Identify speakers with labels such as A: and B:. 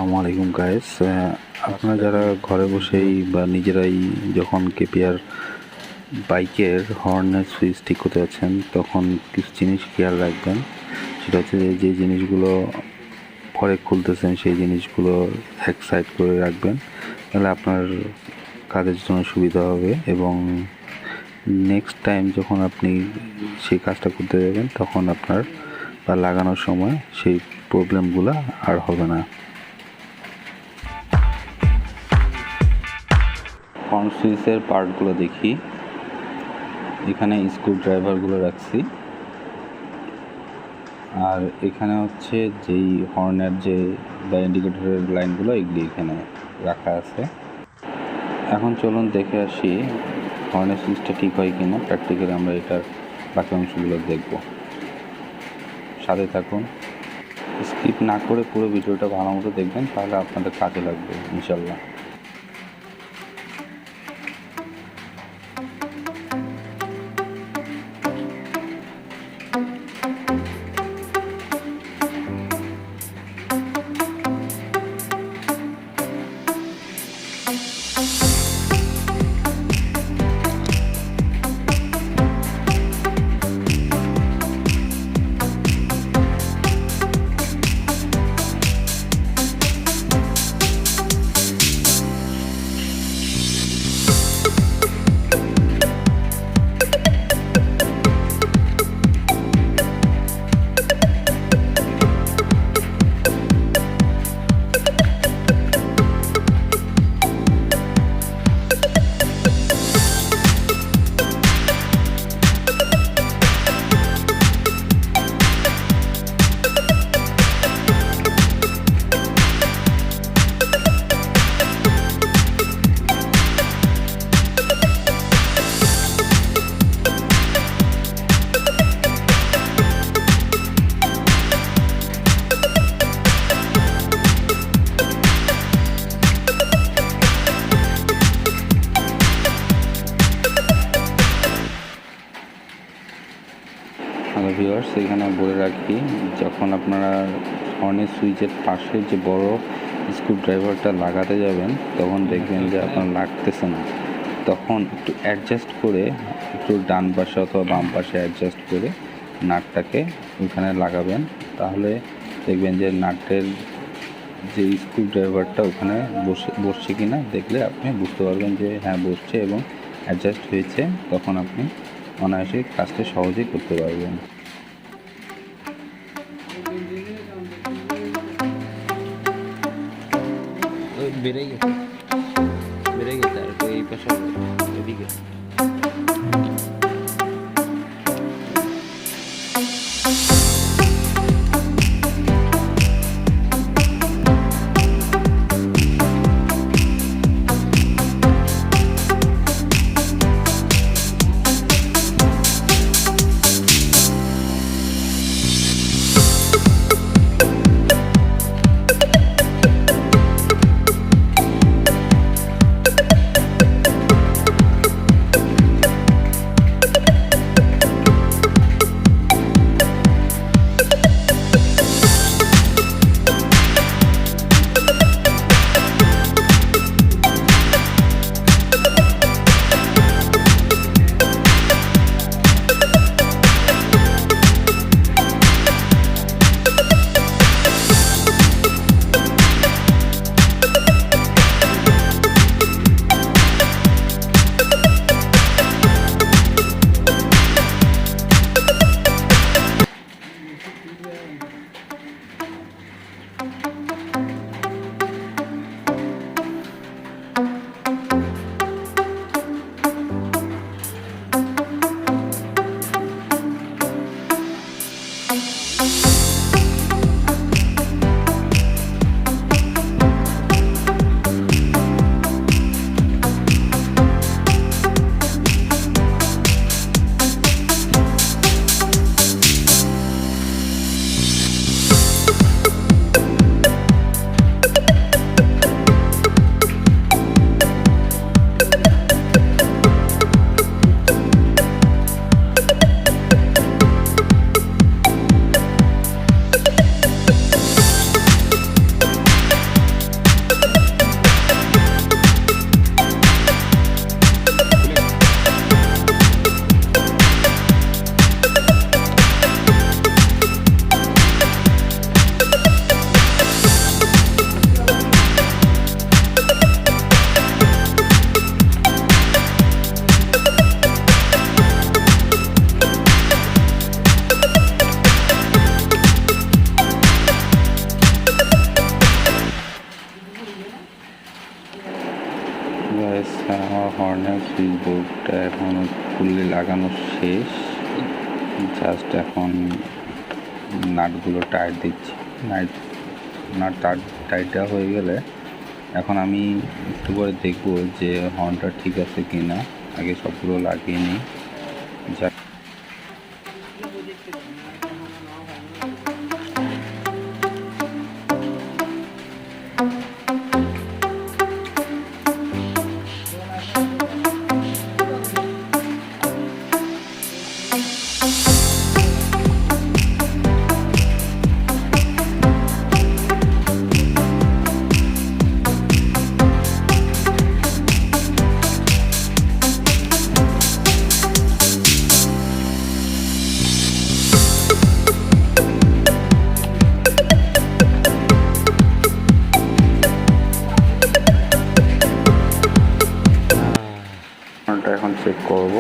A: আসসালামু আলাইকুম গাইস। আপনারা যারা ঘরে বসেই বা নিজেরাই যখন কেপিআর বাইকের হর্নের সুইচ ঠিক করতে যাচ্ছেন, তখন কিছু জিনিস খেয়াল রাখবেন। সেটা হচ্ছে যে জিনিসগুলো পরে খুলতেছেন সেই জিনিসগুলো এক সাইড করে রাখবেন, তাহলে আপনার কাজের জন্য সুবিধা হবে এবং নেক্সট টাইম যখন আপনি সেই কাজটা করতে যাবেন তখন আপনার বা লাগানোর সময় সেই প্রবলেমগুলো আর হবে না। হর্ন সুইচের পার্টগুলো দেখি। এখানে স্ক্রু ড্রাইভারগুলো রাখছি, আর এখানে হচ্ছে যেই হর্নের যে বা ইন্ডিকেটরের লাইনগুলো এগুলি এখানে রাখা আছে। এখন চলুন দেখে আসি হর্নের সুইচটা ঠিক হয় কিনা। প্র্যাকটিক্যালি আমরা এটার বাকি অংশগুলো দেখব। সাথে থাকুন, স্কিপ না করে পুরো ভিডিওটা ভালো মতো দেখবেন, তাহলে আপনাদের কাজে লাগবে ইনশাল্লাহ। হ্যালো ভিউয়ার্স, এখানে বলে রাখি, যখন আপনারা হর্নের সুইচের পাশে যে বড় স্ক্রু ড্রাইভারটা লাগাতে যাবেন তখন দেখবেন যে আপনার লাগতেছে না। তখন একটু অ্যাডজাস্ট করে, একটু ডান পাশে অথবা বাম পাশে অ্যাডজাস্ট করে নাটটাকে ওইখানে লাগাবেন। তাহলে দেখবেন যে নাটের যে স্ক্রু ড্রাইভারটা ওখানে বসছে কি না দেখলে আপনি বুঝতে পারবেন যে হ্যাঁ বসছে এবং অ্যাডজাস্ট হয়েছে। তখন আপনি অনায়াসে কাজটা সহজেই করতে পারবেন।
B: বেড়ে গেছে আর এই পাশে এদিকে
A: সুইচ বোর্ডটা এখন ফুললি লাগানো শেষ, জাস্ট এখন নাটগুলো টাইট দিচ্ছি। নাট টাইটটা হয়ে গেলে এখন আমি একটু করে দেখবো যে হর্নটা ঠিক আছে কি না, আগে সবগুলো লাগিয়ে নিই। এখন চেক করব।